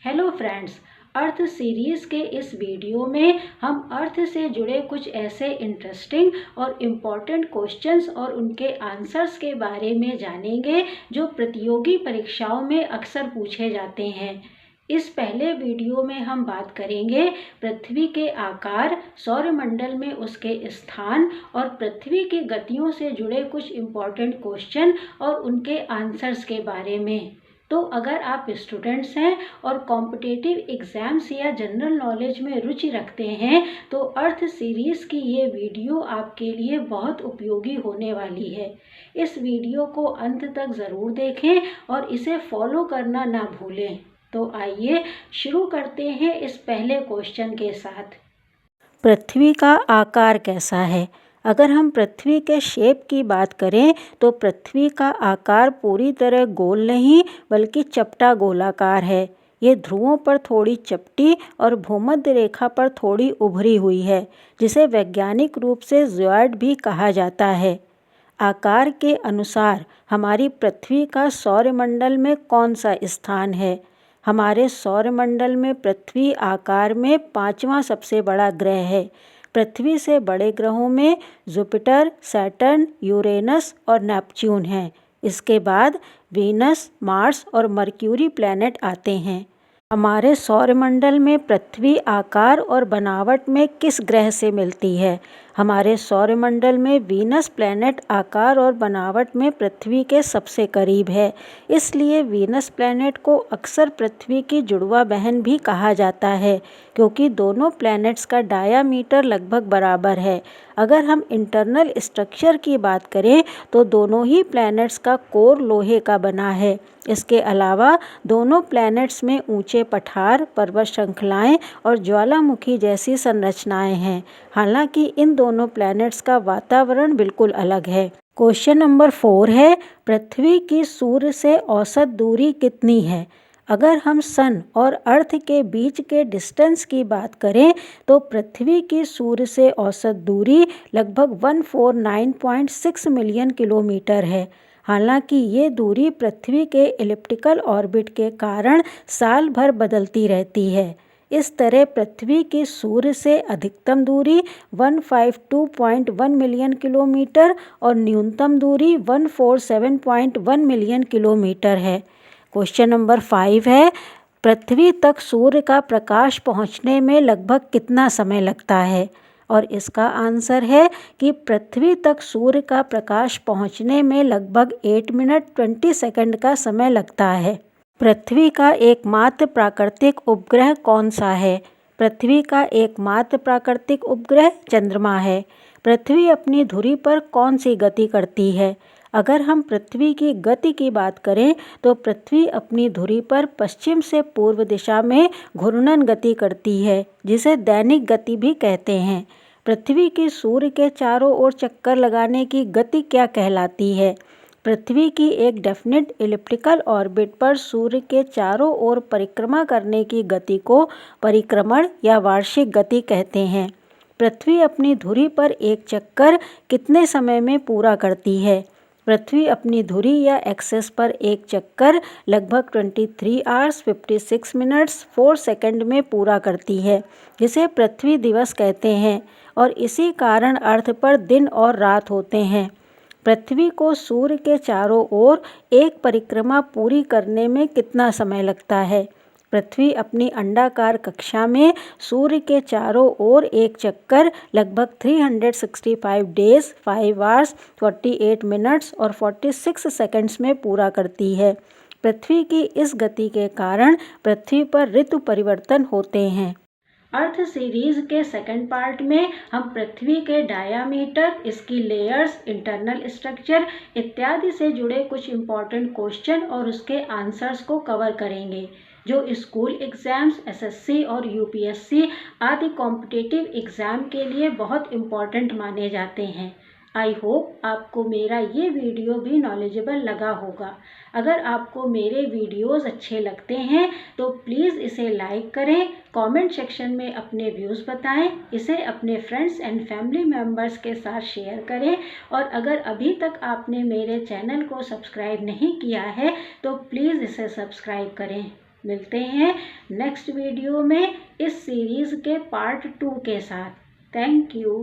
Hello friends, अर्थ series के इस video में हम अर्थ से जुड़े कुछ ऐसे इंटरेस्टिंग और इम्पॉर्टेंट क्वेश्चंस और उनके आंसर्स के बारे में जानेंगे जो प्रतियोगी परीक्षाओं में अक्सर पूछे जाते हैं। इस पहले वीडियो में हम बात करेंगे पृथ्वी के आकार, सौरमंडल में उसके स्थान और पृथ्वी की गतियों से जुड़े कुछ इम्पॉर्टेंट क्वेश्चन और उनके आंसर्स के बारे में। तो अगर आप स्टूडेंट्स हैं और कॉम्पिटिटिव एग्ज़ाम्स या जनरल नॉलेज में रुचि रखते हैं तो अर्थ सीरीज़ की ये वीडियो आपके लिए बहुत उपयोगी होने वाली है। इस वीडियो को अंत तक ज़रूर देखें और इसे फॉलो करना ना भूलें। तो आइए शुरू करते हैं इस पहले क्वेश्चन के साथ। पृथ्वी का आकार कैसा है? अगर हम पृथ्वी के शेप की बात करें तो पृथ्वी का आकार पूरी तरह गोल नहीं बल्कि चपटा गोलाकार है। ये ध्रुवों पर थोड़ी चपटी और भूमध्य रेखा पर थोड़ी उभरी हुई है, जिसे वैज्ञानिक रूप से ज़ियोइड भी कहा जाता है। आकार के अनुसार हमारी पृथ्वी का सौरमंडल में कौन सा स्थान है? हमारे सौरमंडल में पृथ्वी आकार में 5वां सबसे बड़ा ग्रह है। पृथ्वी से बड़े ग्रहों में जुपिटर, सैटर्न, यूरेनस और नेपच्यून हैं। इसके बाद वीनस, मार्स और मर्क्यूरी प्लैनेट आते हैं। हमारे सौरमंडल में पृथ्वी आकार और बनावट में किस ग्रह से मिलती है? हमारे सौरमंडल में वीनस प्लैनेट आकार और बनावट में पृथ्वी के सबसे करीब है। इसलिए वीनस प्लैनेट को अक्सर पृथ्वी की जुड़वा बहन भी कहा जाता है, क्योंकि दोनों प्लैनेट्स का डायामीटर लगभग बराबर है। अगर हम इंटरनल स्ट्रक्चर की बात करें तो दोनों ही प्लैनेट्स का कोर लोहे का बना है। इसके अलावा दोनों प्लैनेट्स में ऊंचे पठार, पर्वत श्रृंखलाएं और ज्वालामुखी जैसी संरचनाएं हैं। हालांकि इन दोनों प्लैनेट्स का वातावरण बिल्कुल अलग है। क्वेश्चन नंबर 4 है, पृथ्वी की सूर्य से औसत दूरी कितनी है? अगर हम सन और अर्थ के बीच के डिस्टेंस की बात करें तो पृथ्वी की सूर्य से औसत दूरी लगभग 149.6 मिलियन किलोमीटर है। हालांकि ये दूरी पृथ्वी के एलिप्टिकल ऑर्बिट के कारण साल भर बदलती रहती है। इस तरह पृथ्वी की सूर्य से अधिकतम दूरी 152.1 मिलियन किलोमीटर और न्यूनतम दूरी 147.1 मिलियन किलोमीटर है। क्वेश्चन नंबर 5 है, पृथ्वी तक सूर्य का प्रकाश पहुंचने में लगभग कितना समय लगता है? और इसका आंसर है कि पृथ्वी तक सूर्य का प्रकाश पहुंचने में लगभग 8 मिनट 20 सेकंड का समय लगता है। पृथ्वी का एकमात्र प्राकृतिक उपग्रह कौन सा है? पृथ्वी का एकमात्र प्राकृतिक उपग्रह चंद्रमा है। पृथ्वी अपनी धुरी पर कौन सी गति करती है? अगर हम पृथ्वी की गति की बात करें तो पृथ्वी अपनी धुरी पर पश्चिम से पूर्व दिशा में घूर्णन गति करती है, जिसे दैनिक गति भी कहते हैं। पृथ्वी की सूर्य के चारों ओर चक्कर लगाने की गति क्या कहलाती है? पृथ्वी की एक डेफिनेट एलिप्टिकल ऑर्बिट पर सूर्य के चारों ओर परिक्रमा करने की गति को परिक्रमण या वार्षिक गति कहते हैं। पृथ्वी अपनी धुरी पर एक चक्कर कितने समय में पूरा करती है? पृथ्वी अपनी धुरी या एक्सेस पर एक चक्कर लगभग 23 आवर्स 56 मिनट्स 4 सेकंड में पूरा करती है, जिसे पृथ्वी दिवस कहते हैं, और इसी कारण अर्थ पर दिन और रात होते हैं। पृथ्वी को सूर्य के चारों ओर एक परिक्रमा पूरी करने में कितना समय लगता है? पृथ्वी अपनी अंडाकार कक्षा में सूर्य के चारों ओर एक चक्कर लगभग 365 डेज 5 आवर्स 48 मिनट्स और 46 सेकंड्स में पूरा करती है। पृथ्वी की इस गति के कारण पृथ्वी पर ऋतु परिवर्तन होते हैं। अर्थ सीरीज के सेकंड पार्ट में हम पृथ्वी के डायामीटर, इसकी लेयर्स, इंटरनल स्ट्रक्चर इत्यादि से जुड़े कुछ इम्पॉर्टेंट क्वेश्चन और उसके आंसर्स को कवर करेंगे, जो स्कूल एग्ज़ाम्स, एसएससी और यूपीएससी आदि कॉम्पिटिटिव एग्ज़ाम के लिए बहुत इम्पॉर्टेंट माने जाते हैं। आई होप आपको मेरा ये वीडियो भी नॉलेजेबल लगा होगा। अगर आपको मेरे वीडियोस अच्छे लगते हैं तो प्लीज़ इसे लाइक करें, कमेंट सेक्शन में अपने व्यूज़ बताएं, इसे अपने फ्रेंड्स एंड फैमिली मेम्बर्स के साथ शेयर करें, और अगर अभी तक आपने मेरे चैनल को सब्सक्राइब नहीं किया है तो प्लीज़ इसे सब्सक्राइब करें। मिलते हैं नेक्स्ट वीडियो में इस सीरीज़ के पार्ट 2 के साथ। Thank you.